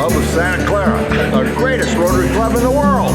Club of Santa Clara, the greatest Rotary Club in the world.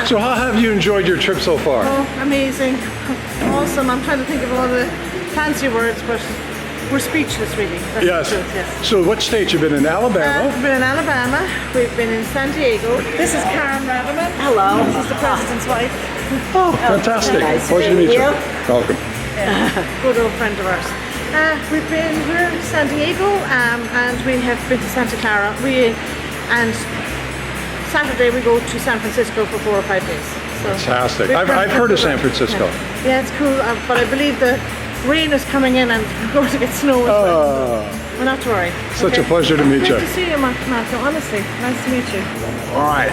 So how have you enjoyed your trip so far? Oh, amazing. Awesome. I'm trying to think of all the fancy words, but we're speechless really. That's Yes. the truth, yes. So what state? You've been in Alabama? We've been in Alabama, we've been in San Diego. This is Karen Rademan. Hello. This is the president's wife. Oh, fantastic. nice to Pleasure to meet meet you. you. Welcome. Good old friend of ours. We're in San Diego and we have been to Santa Clara. And Saturday we go to San Francisco for 4 or 5 days. So Fantastic. I've heard of San Francisco. Yeah, it's cool, but I believe the rain is coming in and we're going to get snow as well. Well, not to worry. Such a pleasure to meet you. Good to see you, Marco. Honestly, nice to meet you. All right,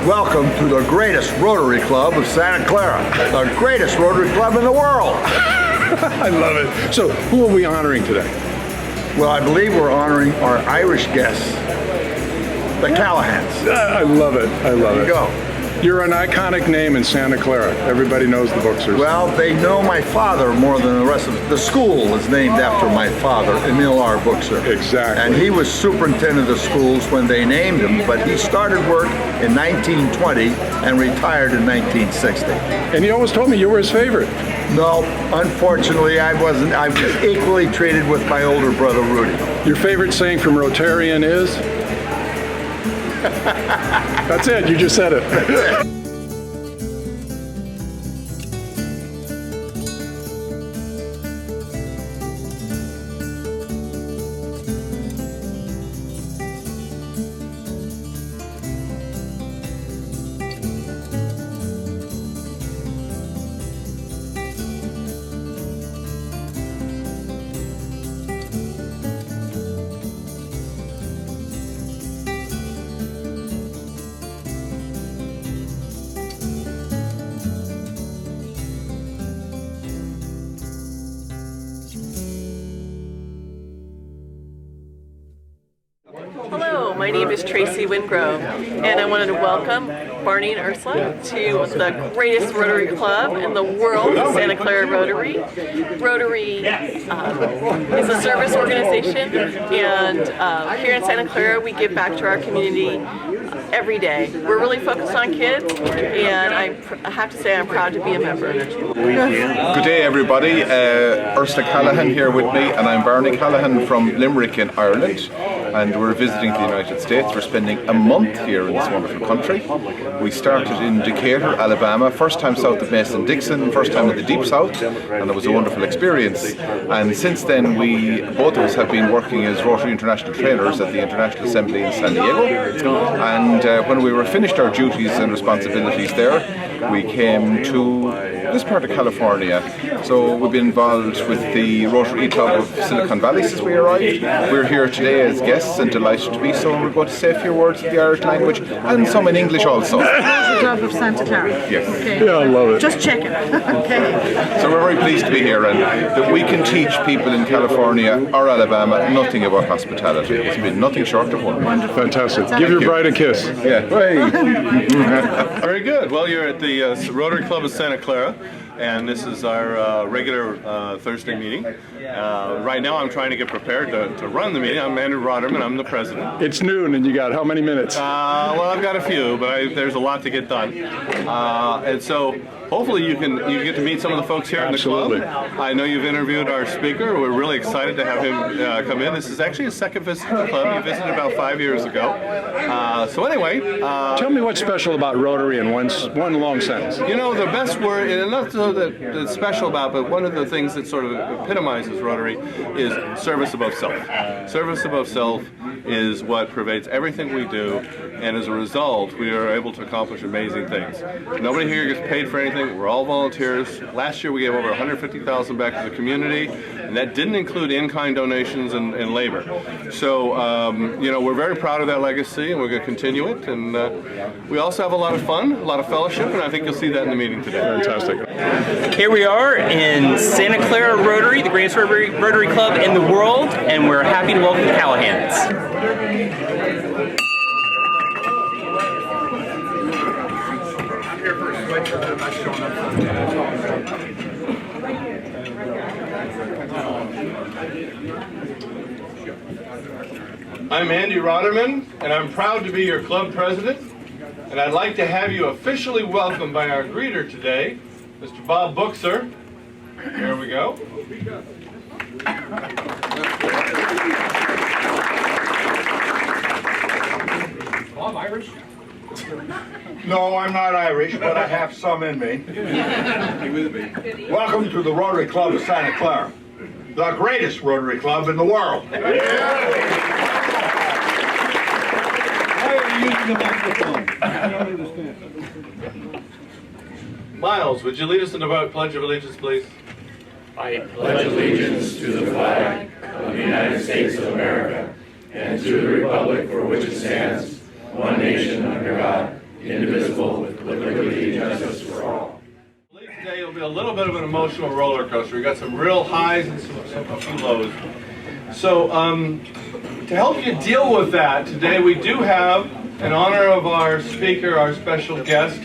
welcome to the greatest Rotary Club of Santa Clara, the greatest Rotary Club in the world. I love it. So who are we honoring today? Well, I believe we're honoring our Irish guests, the Callahans. I love it. I love There it. you go. You're an iconic name in Santa Clara. Everybody knows the Booksters. Well, they know my father more than the rest of the school is named after my father, Emil R. Bookster. Exactly. And he was superintendent of schools when they named him, but he started work in 1920 and retired in 1960. And you always told me you were his favorite. No, unfortunately I wasn't. I was equally treated with my older brother, Rudy. Your favorite saying from Rotarian is? That's it, you just said it. Hello, my name is Tracy Wingrove, and I wanted to welcome Barney and Ursula to the greatest Rotary Club in the world, Santa Clara Rotary. Rotary is a service organization, and here in Santa Clara we give back to our community every day. We're really focused on kids, and I have to say I'm proud to be a member. Good day everybody, Ursula Callahan here with me, and I'm Barney Callahan from Limerick in Ireland, and we're visiting the United States. We're spending a month here in this wonderful country. We started in Decatur, Alabama, first time south of Mason-Dixon, first time in the Deep South, and it was a wonderful experience. And since then both of us have been working as Rotary International trainers at the International Assembly in San Diego, and when we were finished our duties and responsibilities there, we came to this part of California. So we've been involved with the Rotary Club of Silicon Valley since we arrived. We're here today as guests and delighted to be so, and we're going to say a few words in the Irish language and some in English also. The Club of Santa Clara. Yes. Okay. Yeah, I love it. Just checking. Okay. So we're very pleased to be here, and that we can teach people in California or Alabama nothing about hospitality. It's been nothing short of wonderful. Fantastic. Give your bride a kiss. Yeah. Very good. Well, you're at the Rotary Club of Santa Clara, and this is our regular Thursday meeting. Right now I'm trying to get prepared to run the meeting. I'm Andrew Roderman, I'm the president. It's noon and you got how many minutes? Well, I've got a few, but there's a lot to get done. And so hopefully you get to meet some of the folks here Absolutely. in the club. I know you've interviewed our speaker. We're really excited to have him come in. This is actually his second visit to the club. He visited about 5 years ago. So anyway. Tell me what's special about Rotary in one long sentence. You know, the best word, and not so that's special about, but one of the things that sort of epitomizes Rotary is service above self. Service above self is what pervades everything we do. and as a result, we are able to accomplish amazing things. Nobody here gets paid for anything. We're all volunteers. Last year we gave over $150,000 back to the community, and that didn't include in-kind donations and labor. So, you know, we're very proud of that legacy, and we're going to continue it. And we also have a lot of fun, a lot of fellowship, and I think you'll see that in the meeting today. Fantastic. Here we are in Santa Clara Rotary, the greatest Rotary Club in the world, and we're happy to welcome the Callahans. I'm Andy Rotterman, and I'm proud to be your club president. And I'd like to have you officially welcomed by our greeter today, Mr. Bob Buxer. Here we go. I'm Irish? No, I'm not Irish, but I have some in me. Welcome to the Rotary Club of Santa Clara, the greatest Rotary Club in the world. Why are you using the microphone? I don't understand. Miles, would you lead us in the Pledge of Allegiance, please? I pledge allegiance to the flag of the United States of America and to the republic for which it stands, one nation under God, indivisible, with liberty and justice for all. Today will be a little bit of an emotional roller coaster. We got some real highs and a few lows. So to help you deal with that, today we do have, in honor of our speaker, our special guest,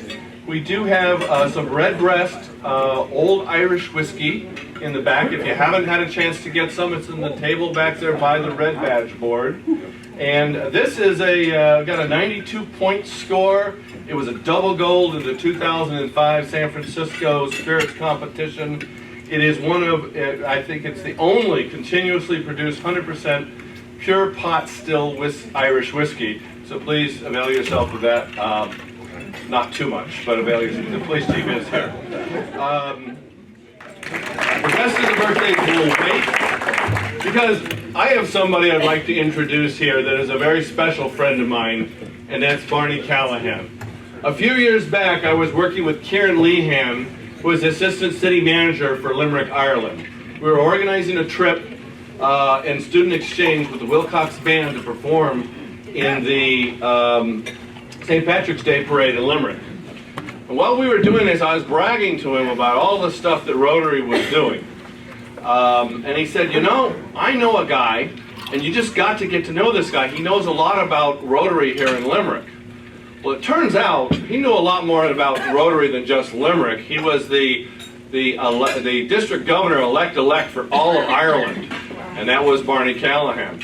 we do have some Redbreast Old Irish whiskey in the back. If you haven't had a chance to get some, it's in the table back there by the red badge board. And this is got a 92-point score. It was a double gold in the 2005 San Francisco Spirits Competition. It is one of, I think it's the only continuously produced 100% pure pot still Irish whiskey. So please avail yourself of that. Not too much, but avail yourself. The police chief is here. The rest of the birthdays will wait, because I have somebody I'd like to introduce here that is a very special friend of mine, and that's Barney Callahan. A few years back, I was working with Kieran Lehan, who is Assistant City Manager for Limerick, Ireland. We were organizing a trip and student exchange with the Wilcox Band to perform in the St. Patrick's Day Parade in Limerick. And while we were doing this, I was bragging to him about all the stuff that Rotary was doing. And he said, you know, I know a guy, and you just got to get to know this guy. He knows a lot about Rotary here in Limerick. Well, it turns out he knew a lot more about Rotary than just Limerick. He was the district governor elect for all of Ireland, and that was Barney Callahan.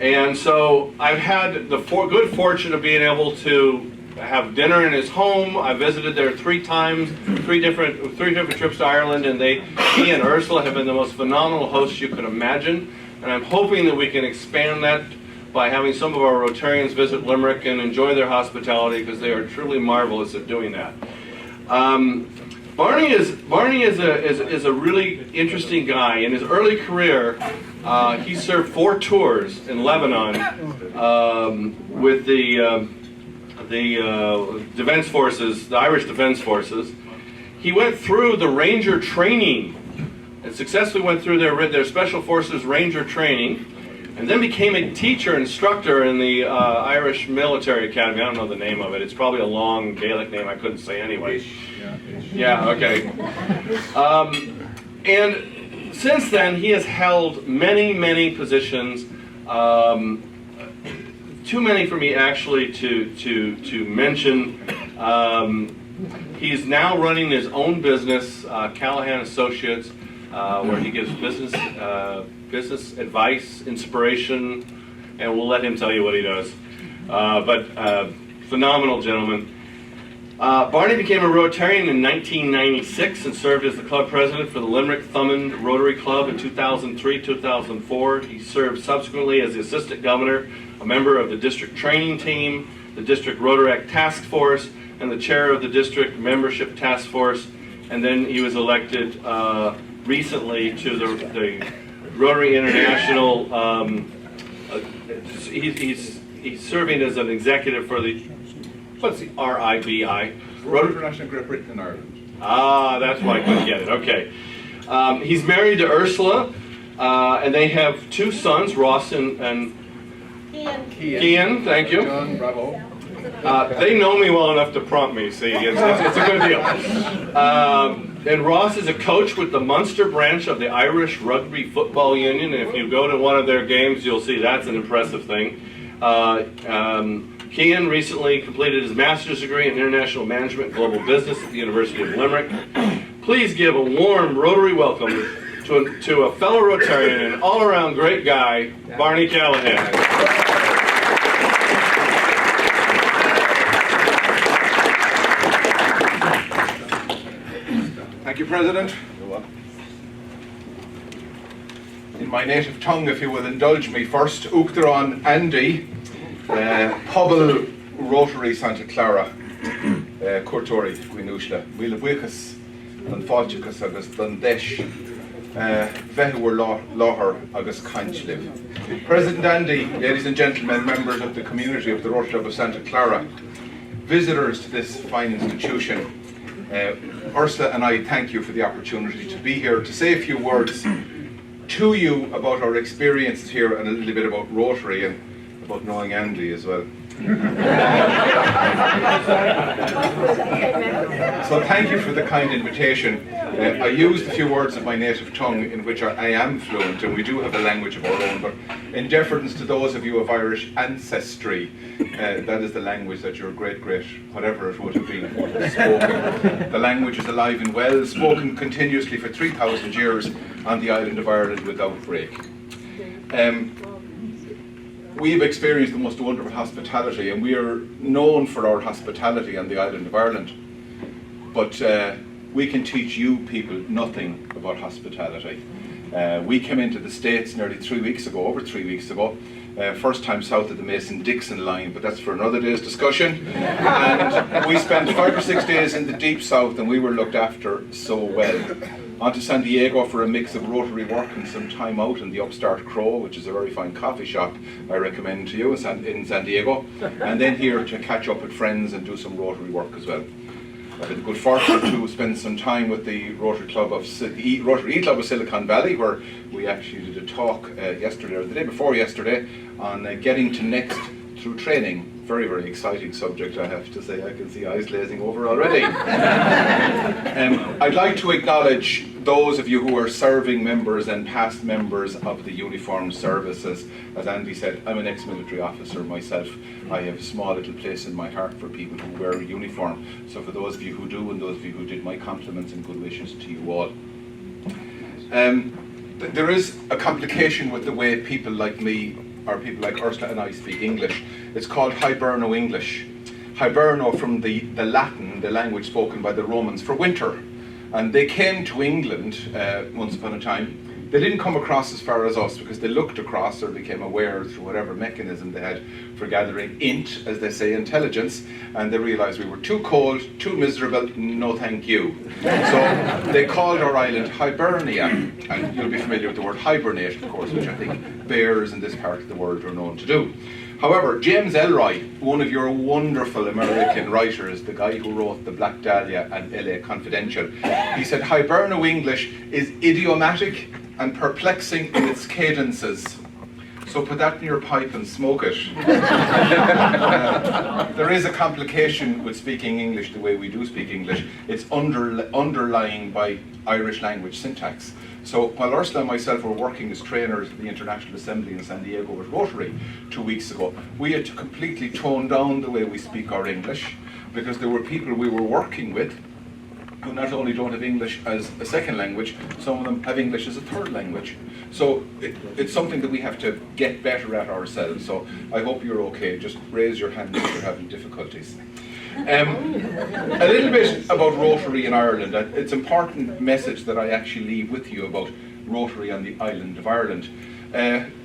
And so I've had the good fortune of being able to have dinner in his home. I visited there 3 times, three different trips to Ireland, and he and Ursula have been the most phenomenal hosts you could imagine. And I'm hoping that we can expand that by having some of our Rotarians visit Limerick and enjoy their hospitality, because they are truly marvelous at doing that. Barney is a really interesting guy. In his early career, he served 4 tours in Lebanon with the Defense Forces, the Irish Defense Forces. He went through the Ranger training and successfully went through their Special Forces Ranger training, and then became a teacher instructor in the Irish Military Academy. I don't know the name of it. It's probably a long Gaelic name I couldn't say anyway. Yeah, okay. And since then, he has held many positions. Too many for me actually to mention. He's now running his own business, Callahan Associates, where he gives business advice, inspiration, and we'll let him tell you what he does. But phenomenal gentleman. Barney became a Rotarian in 1996 and served as the club president for the Limerick Thomond Rotary Club in 2003-2004. He served subsequently as the assistant governor, a member of the district training team, the district Rotaract task force, and the chair of the district membership task force. And then he was elected recently to the Rotary International. he's serving as an executive for the, what's the RIBI? Rotary International Great Britain and Ireland. Ah, that's why I couldn't get it. Okay. He's married to Ursula, and they have 2 sons, Ross and Kian. Thank you. John, bravo. They know me well enough to prompt me, see, it's a good deal. And Ross is a coach with the Munster branch of the Irish Rugby Football Union, and if you go to one of their games, you'll see that's an impressive thing. Kian recently completed his master's degree in International Management and Global Business at the University of Limerick. Please give a warm Rotary welcome to a fellow Rotarian and all-around great guy, Barney Callahan. Thank you, President. In my native tongue, if you will indulge me first, Uachtaráin Andy, Pobble Rotary Santa Clara, Curtori, Gwinushla, Wheeler Wichas, and Falchicus, Agus Dundesh, Vehuwer Loher, Agus Kanchliv. President Andy, ladies and gentlemen, members of the community of the Rotary Club of Santa Clara, visitors to this fine institution, Ursula and I thank you for the opportunity to be here to say a few words to you about our experiences here and a little bit about Rotary and about knowing Andy as well. So thank you for the kind invitation. I used a few words of my native tongue in which I am fluent, and we do have a language of our own, but in deference to those of you of Irish ancestry, that is the language that your great, whatever it would have been, would have spoken. The language is alive and well, spoken continuously for 3,000 years on the island of Ireland without break. We've experienced the most wonderful hospitality, and we are known for our hospitality on the island of Ireland. But we can teach you people nothing about hospitality. We came into the States nearly 3 weeks ago, over 3 weeks ago. First time south of the Mason-Dixon line, but that's for another day's discussion. And we spent 5 or 6 days in the deep south, and we were looked after so well. On to San Diego for a mix of Rotary work and some time out in the Upstart Crow, which is a very fine coffee shop I recommend to you in San Diego. And then here to catch up with friends and do some Rotary work as well. I've had the good fortune to spend some time with the Rotary Club of Rotary Club of Silicon Valley, where we actually did a talk yesterday, or the day before yesterday, on getting to next through training. Very, very exciting subject, I have to say. I can see eyes glazing over already. I'd like to acknowledge those of you who are serving members and past members of the uniformed services. As Andy said, I'm an ex-military officer myself. I have a small little place in my heart for people who wear a uniform. So for those of you who do and those of you who did, my compliments and good wishes to you all. There is a complication with the way people like me, or people like Ursula and I, speak English. It's called Hiberno English. Hiberno from the Latin, the language spoken by the Romans for winter. And they came to England once upon a time. They didn't come across as far as us because they looked across or became aware through whatever mechanism they had for gathering int, as they say, intelligence, and they realised we were too cold, too miserable, no thank you. So they called our island Hibernia, and you'll be familiar with the word hibernate, of course, which I think bears in this part of the world are known to do. However, James Elroy, one of your wonderful American writers, the guy who wrote The Black Dahlia and LA Confidential, he said Hiberno English is idiomatic and perplexing in its cadences. So put that in your pipe and smoke it. There is a complication with speaking English the way we do speak English. It's underlying by Irish language syntax. So while Ursula and myself were working as trainers at the International Assembly in San Diego with Rotary 2 weeks ago, we had to completely tone down the way we speak our English, because there were people we were working with who not only don't have English as a second language, some of them have English as a third language. So it's something that we have to get better at ourselves. So I hope you're okay. Just raise your hand if you're having difficulties. A little bit about Rotary in Ireland. It's an important message that I actually leave with you about Rotary on the island of Ireland.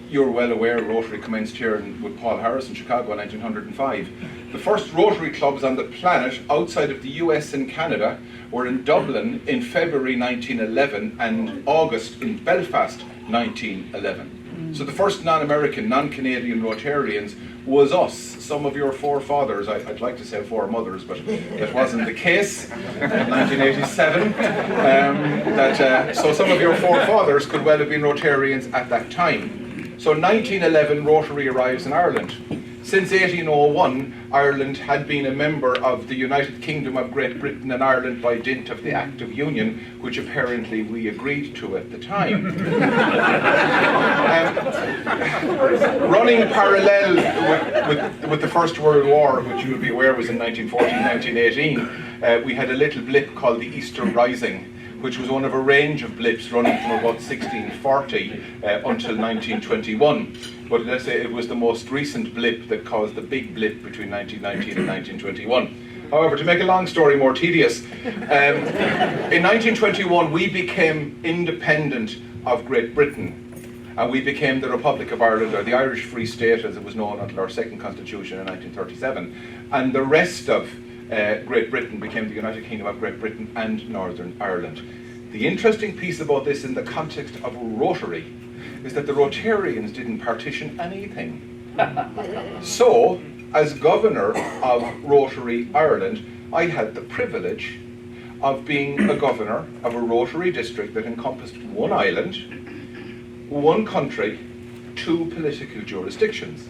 You're well aware Rotary commenced here with Paul Harris in Chicago in 1905. The first Rotary clubs on the planet outside of the US and Canada were in Dublin in February 1911 and August in Belfast 1911. So the first non-American, non-Canadian Rotarians was us, some of your forefathers. I'd like to say foremothers, but it wasn't the case in 1987. So some of your forefathers could well have been Rotarians at that time. So 1911, Rotary arrives in Ireland. Since 1801, Ireland had been a member of the United Kingdom of Great Britain and Ireland by dint of the Act of Union, which apparently we agreed to at the time. Running parallel with the First World War, which you will be aware was in 1914-1918, we had a little blip called the Easter Rising, which was one of a range of blips running from about 1640 until 1921. But let's say it was the most recent blip that caused the big blip between 1919 and 1921. However, to make a long story more tedious, in 1921 we became independent of Great Britain, and we became the Republic of Ireland, or the Irish Free State as it was known until our second constitution in 1937, and the rest of Great Britain became the United Kingdom of Great Britain and Northern Ireland. The interesting piece about this in the context of Rotary is that the Rotarians didn't partition anything. So, as governor of Rotary Ireland, I had the privilege of being a governor of a Rotary district that encompassed one island, one country, two political jurisdictions.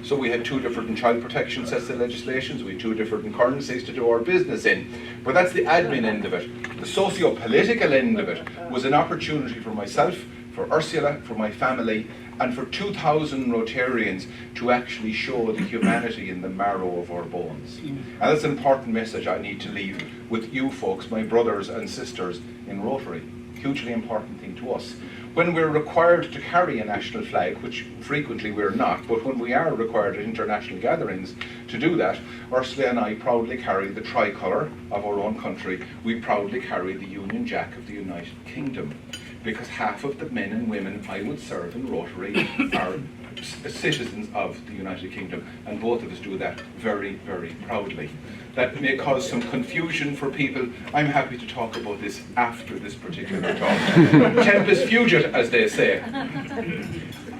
So we had two different child protection sets of legislations, we had two different currencies to do our business in. But that's the admin end of it. The socio-political end of it was an opportunity for myself, for Ursula, for my family, and for 2,000 Rotarians to actually show the humanity in the marrow of our bones. And that's an important message I need to leave with you folks, my brothers and sisters in Rotary. Hugely important thing to us. When we're required to carry a national flag, which frequently we're not, but when we are required at international gatherings to do that, Ursula and I proudly carry the tricolour of our own country. We proudly carry the Union Jack of the United Kingdom, because half of the men and women I would serve in Rotary are citizens of the United Kingdom, and both of us do that very, very proudly. That may cause some confusion for people. I'm happy to talk about this after this particular talk. Tempus fugit, as they say.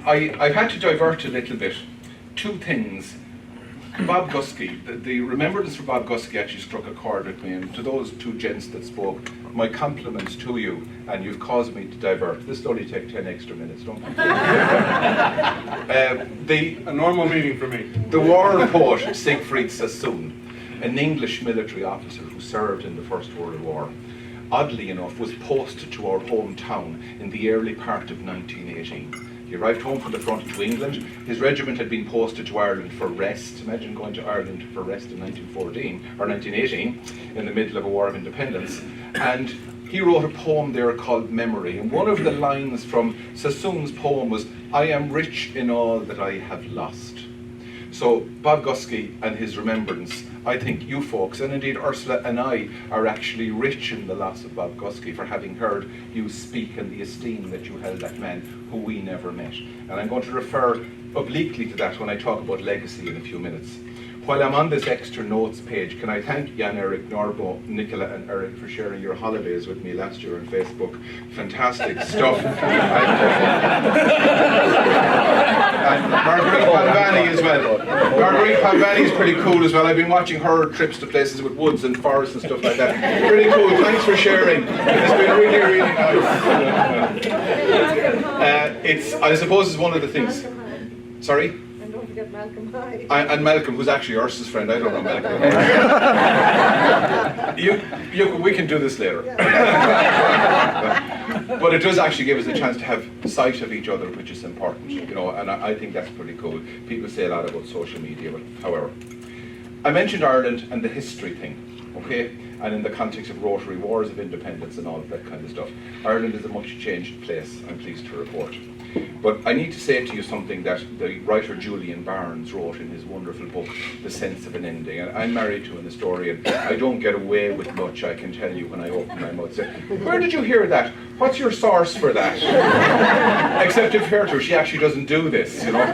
I've had to divert a little bit. Two things. Bob Gusky, the remembrance for Bob Gusky actually struck a chord with me, and to those two gents that spoke, my compliments to you, and you've caused me to divert. This will only take 10 extra minutes, don't it? A normal meeting for me. The war poet Siegfried Sassoon, an English military officer who served in the First World War, oddly enough was posted to our hometown in the early part of 1918. He arrived home from the front to England. His regiment had been posted to Ireland for rest. Imagine going to Ireland for rest in 1914 or 1918 in the middle of a war of independence. And he wrote a poem there called Memory. And one of the lines from Sassoon's poem was, "I am rich in all that I have lost." So Bob Gusky and his remembrance, I think you folks, and indeed Ursula and I, are actually rich in the loss of Bob Gusky for having heard you speak and the esteem that you held that man who we never met. And I'm going to refer obliquely to that when I talk about legacy in a few minutes. While I'm on this extra notes page, can I thank Jan Eric, Norbo, Nicola and Eric for sharing your holidays with me last year on Facebook. Fantastic stuff. And Marguerite Palvani as well. Marguerite Palvani is pretty cool as well. I've been watching her trips to places with woods and forests and stuff like that. Pretty cool. Thanks for sharing. It's been really, really nice. I suppose it's one of the things. Sorry? Malcolm, hi. And Malcolm, who's actually Ursula's friend. I don't know Malcolm. We can do this later. But it does actually give us a chance to have sight of each other, which is important, you know, and I think that's pretty cool. People say a lot about social media, but however. I mentioned Ireland and the history thing, okay? And in the context of Rotary, wars of independence and all of that kind of stuff. Ireland is a much changed place, I'm pleased to report. But I need to say to you something that the writer Julian Barnes wrote in his wonderful book, The Sense of an Ending. And I'm married to an historian. I don't get away with much, I can tell you, when I open my mouth. Say, where did you hear that? What's your source for that? Except if heard her, she actually doesn't do this, you know.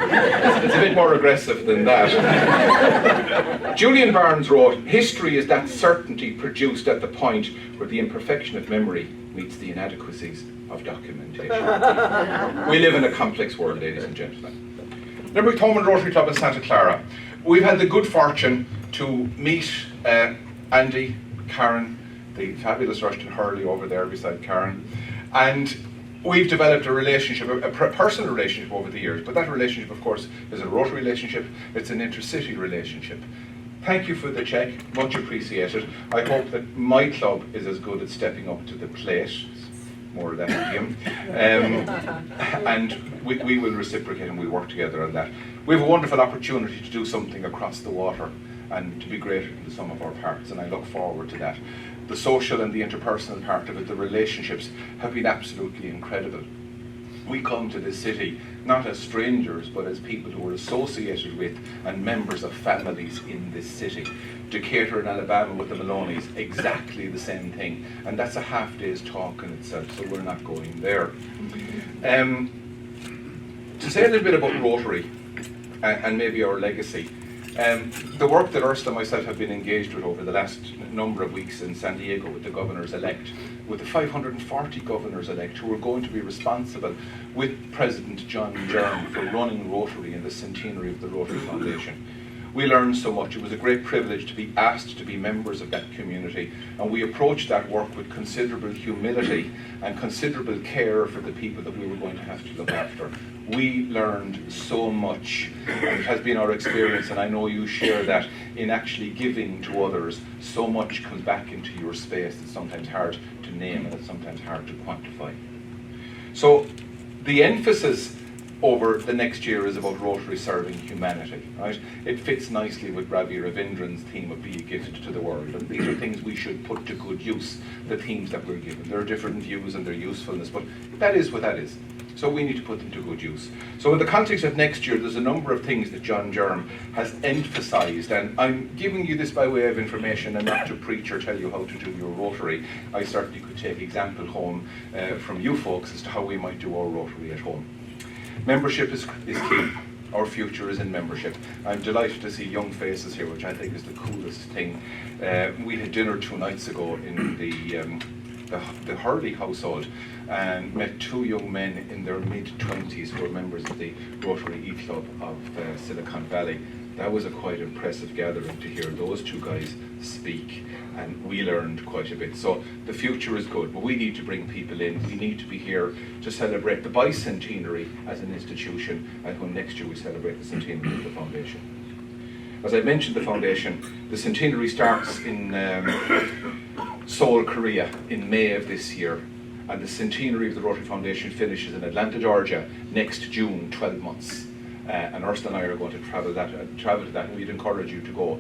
It's a bit more aggressive than that. Julian Barnes wrote, history is that certainty produced at the point where the imperfection of memory meets the inadequacies of documentation. We live in a complex world, ladies and gentlemen. Limerick Thomond Rotary Club in Santa Clara. We've had the good fortune to meet Andy, Karen, the fabulous Rushton Hurley over there beside Karen, and we've developed a relationship, a personal relationship over the years, but that relationship, of course, is a Rotary relationship. It's an intercity relationship. Thank you for the check, much appreciated. I hope that my club is as good at stepping up to the plate, more or less him, and we will reciprocate and we'll work together on that. We have a wonderful opportunity to do something across the water and to be greater than the sum of our parts, and I look forward to that. The social and the interpersonal part of it, the relationships, have been absolutely incredible. We come to this city not as strangers, but as people who are associated with and members of families in this city. Decatur in Alabama with the Maloney's, exactly the same thing. And that's a half day's talk in itself, so we're not going there. To say a little bit about Rotary and maybe our legacy, the work that Ursula and myself have been engaged with over the last number of weeks in San Diego with the governors-elect, with the 540 governors-elect who are going to be responsible with President John Germ for running Rotary in the centenary of the Rotary Foundation. We learned so much. It was a great privilege to be asked to be members of that community, and we approached that work with considerable humility and considerable care for the people that we were going to have to look after. We learned so much, and it has been our experience, and I know you share that, in actually giving to others, so much comes back into your space. It's sometimes hard to name and it's sometimes hard to quantify. So the emphasis over the next year is about Rotary serving humanity, right? It fits nicely with Ravi Ravindran's theme of be a gift to the world, and these are things we should put to good use, the themes that we're given. There are different views and their usefulness, but that is what that is. So we need to put them to good use. So in the context of next year, there's a number of things that John Germ has emphasised, and I'm giving you this by way of information and not to preach or tell you how to do your Rotary. I certainly could take example home from you folks as to how we might do our Rotary at home. Membership is key. Our future is in membership. I'm delighted to see young faces here, which I think is the coolest thing. We had dinner 2 nights ago in the Hurley household and met 2 young men in their mid-20s who are members of the Rotary E-Club of Silicon Valley. That was a quite impressive gathering to hear those 2 guys speak, and we learned quite a bit. So the future is good, but we need to bring people in. We need to be here to celebrate the bicentenary as an institution, and when next year we celebrate the centenary of the foundation. As I mentioned, the foundation, the centenary starts in Seoul, Korea in May of this year, and the centenary of the Rotary Foundation finishes in Atlanta, Georgia next June, 12 months. And Ursula and I are going to travel to that, and we'd encourage you to go.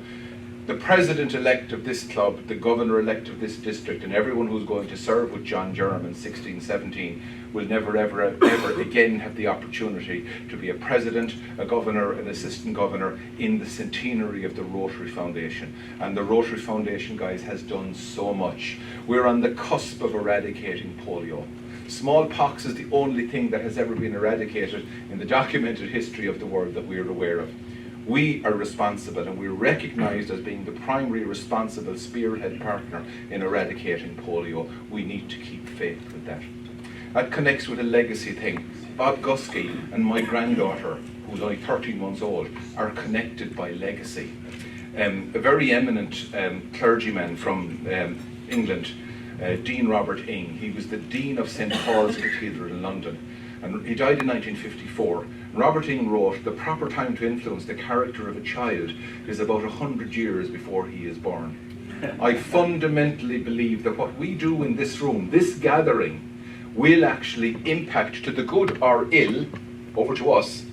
The president-elect of this club, the governor-elect of this district, and everyone who's going to serve with John Germ in 1617 will never, ever, ever again have the opportunity to be a president, a governor, an assistant governor in the centenary of the Rotary Foundation. And the Rotary Foundation, guys, has done so much. We're on the cusp of eradicating polio. Smallpox is the only thing that has ever been eradicated in the documented history of the world that we're aware of. We are responsible, and we're recognised as being the primary responsible spearhead partner in eradicating polio. We need to keep faith with that. That connects with a legacy thing. Bob Gusky and my granddaughter, who's only 13 months old, are connected by legacy. A very eminent clergyman from England, Dean Robert Ing. He was the Dean of St. Paul's Cathedral in London, and he died in 1954. Robert Ing wrote, "The proper time to influence the character of a child is about 100 years before he is born." I fundamentally believe that what we do in this room, this gathering, will actually impact to the good or ill, over to us,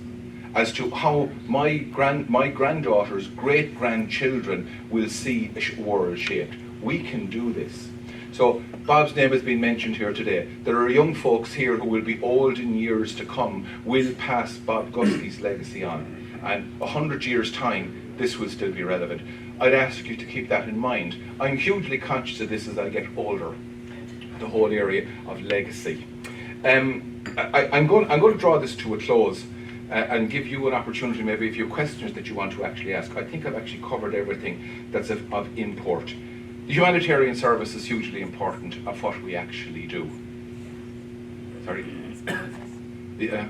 as to how my granddaughter's great-grandchildren will see a world shaped. We can do this. So Bob's name has been mentioned here today. There are young folks here who will be old in years to come, will pass Bob Gusky's legacy on. And 100 years' time, this will still be relevant. I'd ask you to keep that in mind. I'm hugely conscious of this as I get older, the whole area of legacy. I'm going to draw this to a close and give you an opportunity, maybe if you have questions that you want to actually ask. I think I've actually covered everything that's of import. The humanitarian service is hugely important of what we actually do. Sorry. Yeah,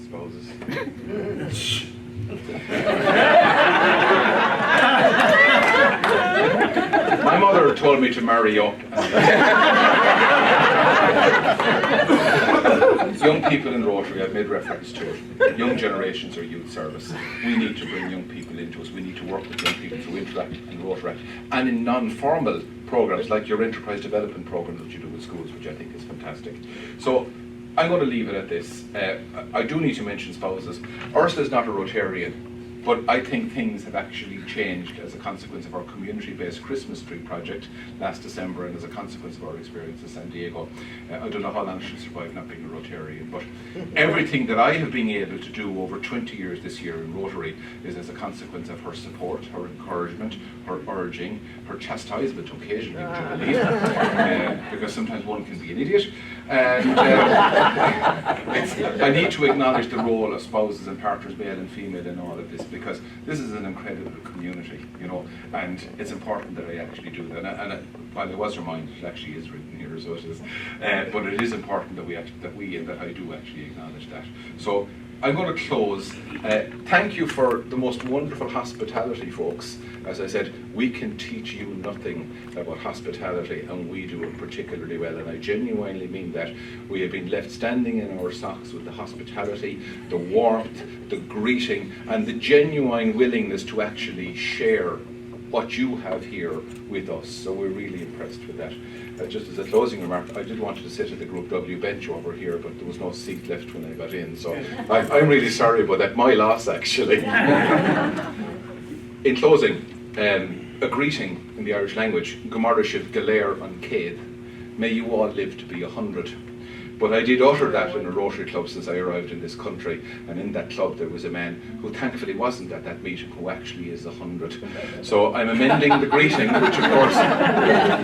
spouses. My mother told me to marry up. Young people in Rotary, I've made reference to it. Young generations are youth service. We need to bring young people into us. We need to work with young people through Interact and Rotaract. And in non-formal programs like your enterprise development program that you do with schools, which I think is fantastic. So I'm going to leave it at this. I do need to mention spouses. Ursula is not a Rotarian. But I think things have actually changed as a consequence of our community-based Christmas tree project last December and as a consequence of our experience in San Diego. I don't know how long she'll survive not being a Rotarian, but everything that I have been able to do over 20 years this year in Rotary is as a consequence of her support, her encouragement, her urging, her chastisement occasionally, which I believe, because sometimes one can be an idiot. And I need to acknowledge the role of spouses and partners, male and female, in all of this, because this is an incredible community, you know, and it's important that I actually do that. And while I was reminded, it actually is written here, so it is. But it is important that we and that I do actually acknowledge that. So I'm going to close. Thank you for the most wonderful hospitality, folks. As I said, we can teach you nothing about hospitality, and we do it particularly well, and I genuinely mean that. We have been left standing in our socks with the hospitality, the warmth, the greeting, and the genuine willingness to actually share what you have here with us. So we're really impressed with that. Just as a closing remark, I did want to sit at the Group W bench over here, but there was no seat left when I got in, so I'm really sorry about that. My loss, actually. In closing, a greeting in the Irish language, Gomara Shiv Galer an Céad. May you all live to be 100. But I did utter that in a Rotary club since I arrived in this country, and in that club there was a man who thankfully wasn't at that meeting, who actually is 100. So I'm amending the greeting, which of course,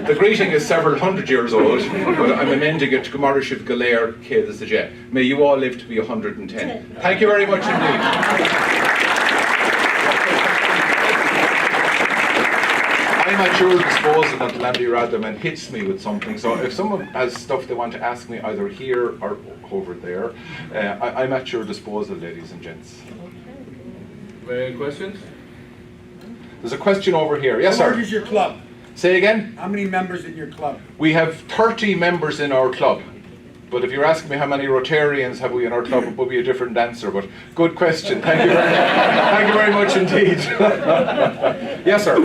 the greeting is several hundred years old, but I'm amending it to Gomara Shiv Galer Céad as the J. May you all live to be 110. Thank you very much indeed. I'm at your disposal until Andy Radderman hits me with something. So if someone has stuff they want to ask me either here or over there, I'm at your disposal, ladies and gents. Any questions? There's a question over here. Yes, sir. How large is your club? Say again? How many members in your club? We have 30 members in our club. But if you're asking me how many Rotarians have we in our club, it would be a different answer. But good question. Thank you very, thank you very much indeed. Yes, sir.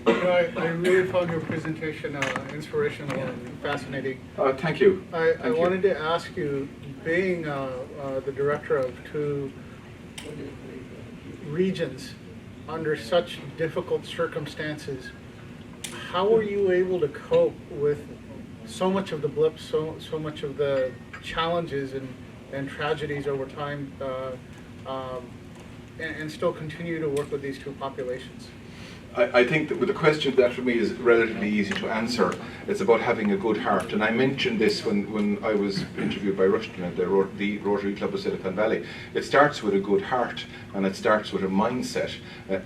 I really found your presentation inspirational and fascinating. Thank you. I wanted to ask you, being the director of 2 regions under such difficult circumstances, how were you able to cope with so much of the blips, so much of the challenges and tragedies over time, and still continue to work with these 2 populations? I think that with the question that for me is relatively easy to answer. It's about having a good heart, and I mentioned this when I was interviewed by Rushton at the Rotary Club of Silicon Valley. It starts with a good heart, and it starts with a mindset.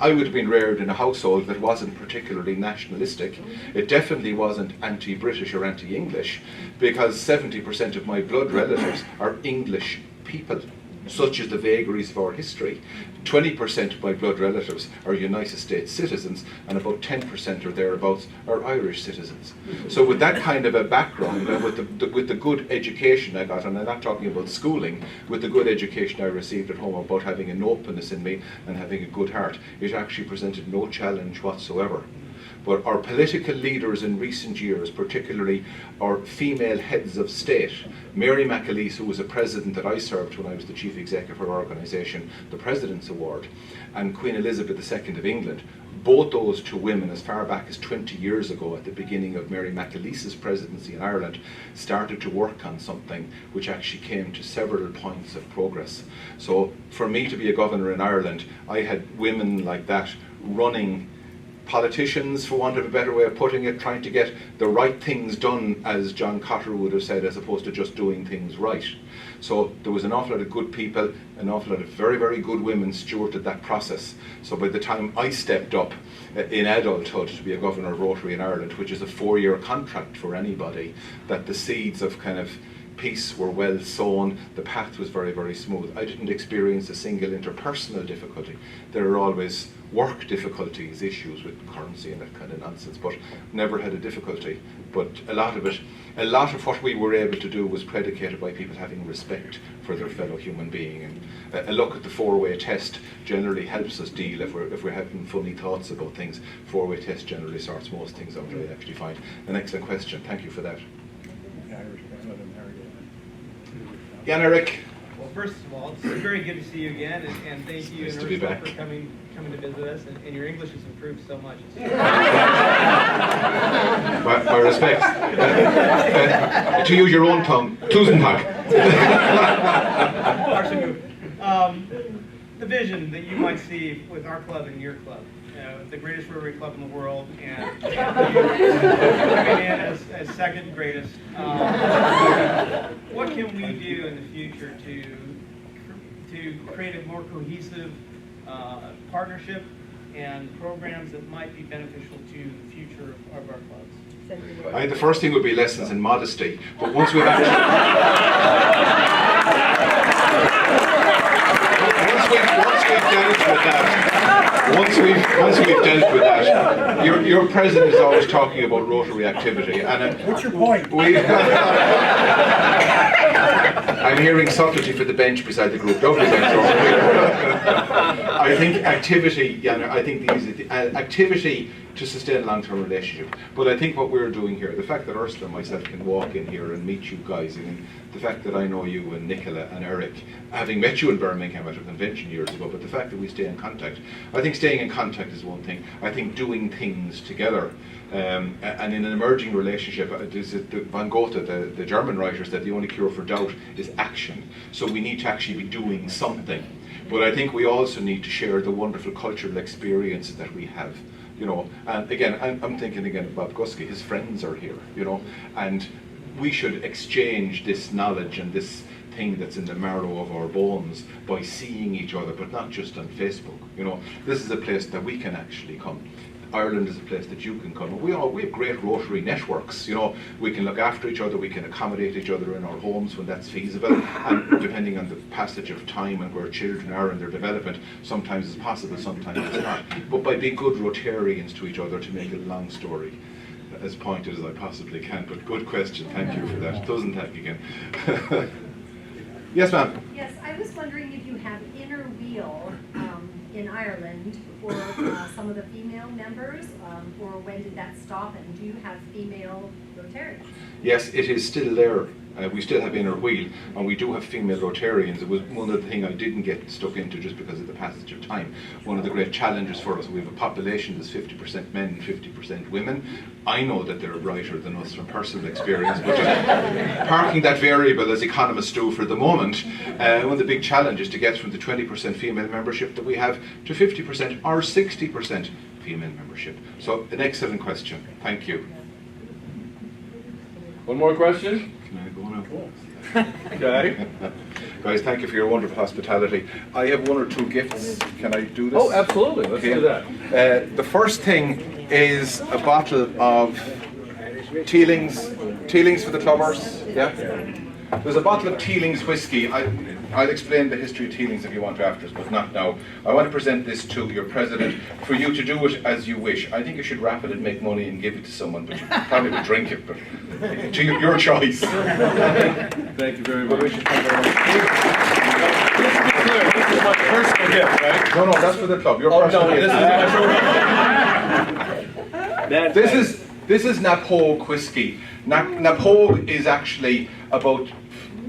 I would have been reared in a household that wasn't particularly nationalistic. It definitely wasn't anti-British or anti-English, because 70% of my blood relatives are English people. Such as the vagaries of our history. 20% of my blood relatives are United States citizens, and about 10% or thereabouts are Irish citizens. So with that kind of a background, and with the good education I got, and I'm not talking about schooling, with the good education I received at home about having an openness in me and having a good heart, it actually presented no challenge whatsoever. But our political leaders in recent years, particularly our female heads of state, Mary McAleese, who was a president that I served when I was the chief executive of our organisation, the President's Award, and Queen Elizabeth II of England, both those 2 women, as far back as 20 years ago, at the beginning of Mary McAleese's presidency in Ireland, started to work on something which actually came to several points of progress. So for me to be a governor in Ireland, I had women like that running politicians, for want of a better way of putting it, trying to get the right things done, as John Cotter would have said, as opposed to just doing things right. So there was an awful lot of good people, an awful lot of very, very good women stewarded that process. So by the time I stepped up in adulthood to be a governor of Rotary in Ireland, which is a 4-year contract for anybody, that the seeds of kind of peace were well sown, the path was very, very smooth. I didn't experience a single interpersonal difficulty. There are always work difficulties, issues with currency and that kind of nonsense, but never had a difficulty. But a lot of what we were able to do was predicated by people having respect for their fellow human being. And a look at the four-way test generally helps us deal if we're having funny thoughts about things. Four-way test generally sorts most things out, I actually find. An excellent question. Thank you for that. Jan Eric. Well, first of all, it's very good to see you again, and thank you nice and to be Ursula back. for coming to visit us. And your English has improved so much. My respects. To use your own tongue, Tusen Tag. The vision that you might see with our club and your club, the greatest Rotary club in the world, and coming in as second greatest. What can we do in the future to create a more cohesive partnership and programs that might be beneficial to the future of our clubs? The first thing would be lessons in modesty, but once we've actually once we've dealt with that, your president is always talking about Rotary activity, and What's your point? I'm hearing subtlety for the bench beside the group. Don't forget. I think activity, Jan, I think activity to sustain a long-term relationship. But I think what we're doing here, the fact that Ursula and myself can walk in here and meet you guys, and the fact that I know you and Nicola and Eric, having met you in Birmingham at a convention years ago, but the fact that we stay in contact. I think staying in contact is one thing. I think doing things together, and in an emerging relationship, Van Gogh, the German writer, said the only cure for doubt is action. So we need to actually be doing something. But I think we also need to share the wonderful cultural experiences that we have. You know, and again, I'm thinking again of Bob Gusky, his friends are here, you know, and we should exchange this knowledge and this thing that's in the marrow of our bones by seeing each other, but not just on Facebook. You know, this is a place that we can actually come. Ireland is a place that you can come. We have great Rotary networks. You know, we can look after each other, we can accommodate each other in our homes when that's feasible, and depending on the passage of time and where children are in their development, sometimes it's possible, sometimes it's not. But by being good Rotarians to each other, to make a long story as pointed as I possibly can. But good question, thank you for that. Doesn't thank again. Yes, ma'am. Yes, I was wondering if you have inner wheel in Ireland for some of the female members, or when did that stop, and do you have female Rotarians? Yes, it is still there. We still have inner wheel, and we do have female Rotarians. It was one of the things I didn't get stuck into just because of the passage of time. One of the great challenges for us, we have a population that's 50% men, 50% women. I know that they're brighter than us from personal experience, but just parking that variable as economists do for the moment, one of the big challenges to get from the 20% female membership that we have to 50% or 60% female membership. So an excellent question. Thank you. One more question? Can I go now? Okay. Guys, thank you for your wonderful hospitality. I have one or two gifts. Can I do this? Oh, absolutely. Let's do that. The first thing is a bottle of Teelings for the clubbers. Yeah. There's a bottle of Teelings whiskey. I'll explain the history of Teelings if you want to afterwards, but not now. I want to present this to your president for you to do it as you wish. I think you should wrap it and make money and give it to someone, but you probably would drink it, but to your choice. Thank you very much. Just to be clear, this is my personal gift, right? No, that's for the club. Your personal gift. This is Napogue whiskey. Napogue is actually about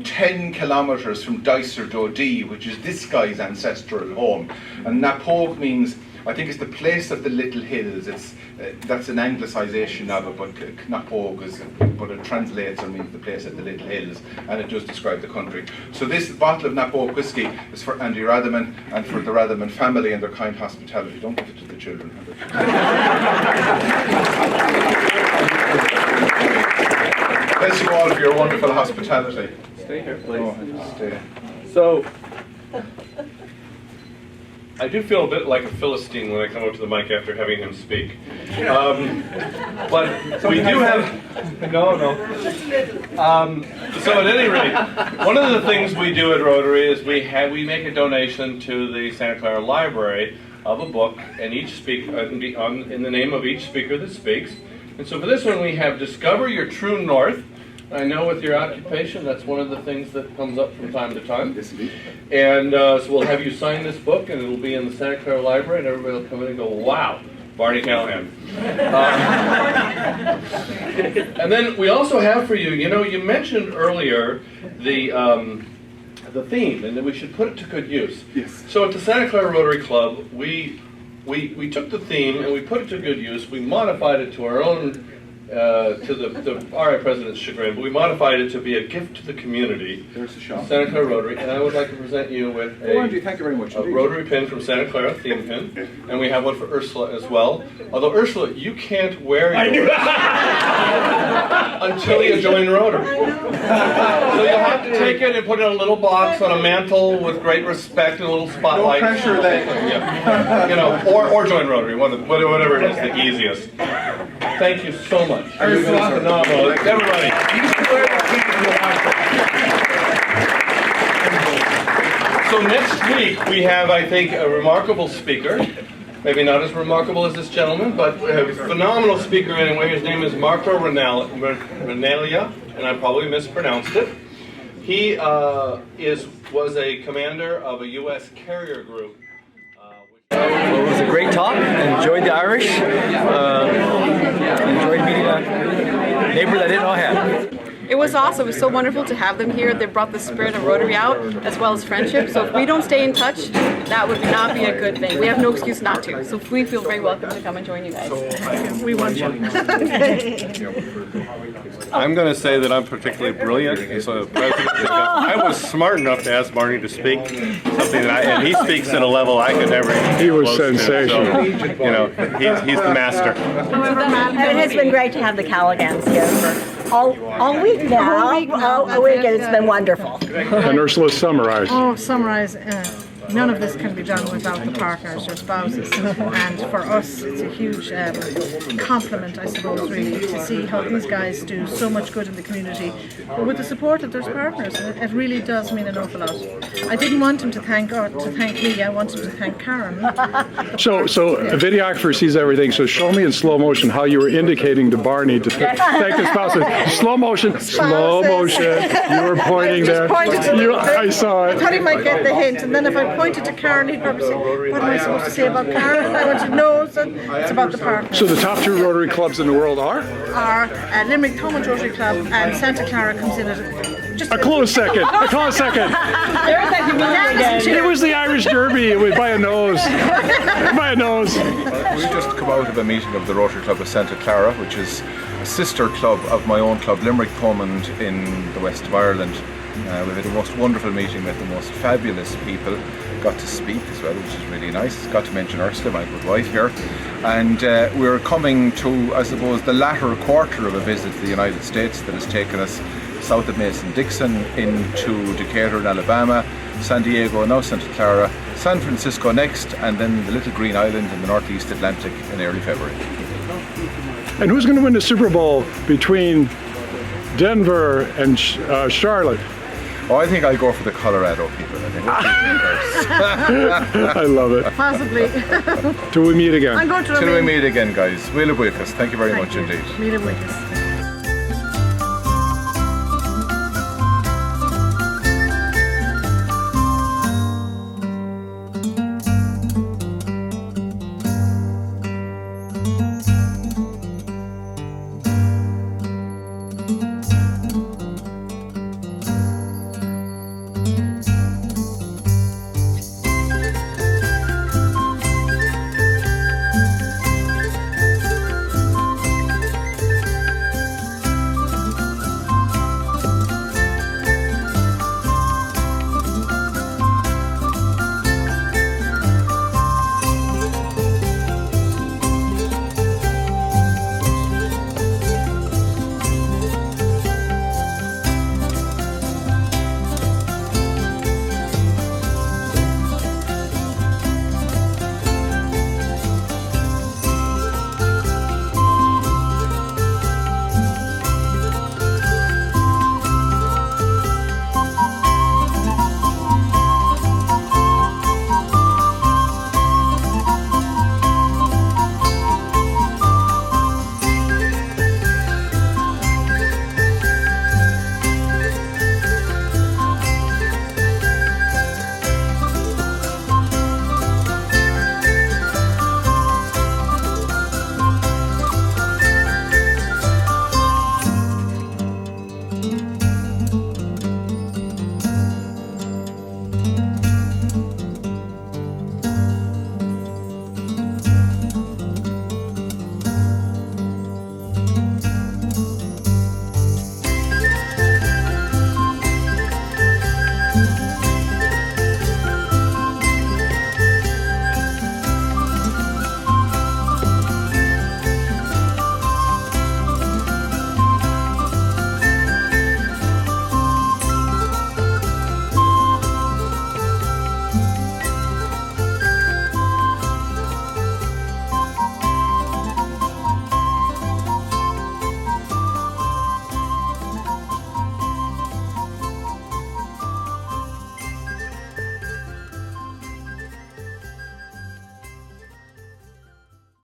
10 kilometers from Dicer Dodie, which is this guy's ancestral home. And Napogue means, I think it's the place of the little hills. That's an anglicisation of it, but Napogue but it translates and means the place of the little hills, and it does describe the country. So this bottle of Napogue whiskey is for Andy Ratherman and for the Ratherman family and their kind hospitality. Don't give it to the children. Bless you all for your wonderful hospitality. Stay here, please. Oh, stay. So, I do feel a bit like a Philistine when I come up to the mic after having him speak. But we do have, so at any rate, one of the things we do at Rotary is we make a donation to the Santa Clara Library of a book, and each speaker in the name of each speaker that speaks. And so for this one we have Discover Your True North. I know with your occupation that's one of the things that comes up from time to time. Yes, indeed. And so we'll have you sign this book, and it'll be in the Santa Clara Library, and everybody will come in and go, wow, Barney Callahan. And then we also have for you, you mentioned earlier the theme, and that we should put it to good use. Yes. So at the Santa Clara Rotary Club, we took the theme and we put it to good use. We modified it to our own, to the RI President's chagrin, but we modified it to be a gift to the community. There's the shop. Santa Clara Rotary, and I would like to present you with thank you very much. A Rotary pin from Santa Clara, theme pin, and we have one for Ursula as well. Although Ursula, you can't wear yours until you join Rotary. So you'll have to take it and put it in a little box on a mantle with great respect and a little spotlight. No pressure then. Yeah. Or join Rotary, whatever it is, the easiest. Thank you so much. Ursula, phenomenal. Everybody. So next week we have, I think, a remarkable speaker. Maybe not as remarkable as this gentleman, but a phenomenal speaker anyway. His name is Marco Renalia, and I probably mispronounced it. He was a commander of a U.S. carrier group. Well, it was a great talk. Enjoyed the Irish. Enjoyed meeting a neighbor that I didn't know I had. It was awesome. It was so wonderful to have them here. They brought the spirit of Rotary out, as well as friendship. So if we don't stay in touch, that would not be a good thing. We have no excuse not to. So we feel very welcome to come and join you guys. We want you. I'm going to say that I'm particularly brilliant as a president because I was smart enough to ask Barney to speak something and he speaks at a level I could never. He was sensational. So, he's the master. It has been great to have the Calligans here for all week now. All week, and it's been wonderful. And Ursula, summarize. Oh, summarize. None of this can be done without the partners, your spouses. And for us, it's a huge compliment, I suppose, really, to see how these guys do so much good in the community with the support of their partners. It really does mean an awful lot. I didn't want him to thank me, I wanted him to thank Karen. So a videographer sees everything, so show me in slow motion how you were indicating to Barney to thank the spouses. Slow motion. You were pointing there. I saw it. I thought he might get the hint, and then if I pointed to Karen, he'd probably say, what am I supposed to say about Karen? I want to know, so it's about the partners. So the top two Rotary clubs in the world are Limerick Thomond Rotary Club, and Santa Clara comes in at a close second. It was the Irish Derby. It was by a nose. By a nose. We've just come out of a meeting of the Rotary Club of Santa Clara, which is a sister club of my own club, Limerick Thomond, in the west of Ireland. We had the most wonderful meeting with the most fabulous people. Got to speak as well, which is really nice. Got to mention Ursula, my good wife here. And we're coming to, I suppose, the latter quarter of a visit to the United States that has taken us south of Mason-Dixon into Decatur in Alabama, San Diego, now Santa Clara, San Francisco next, and then the little green island in the northeast Atlantic in early February. And who's going to win the Super Bowl between Denver and Charlotte? Oh, I think I'll go for the Colorado people. I think. I love it. Possibly. Till we meet again. I'm going to Till we meet again, guys. Wheel of Wickes. Thank you very much indeed. Wheel of Wickes.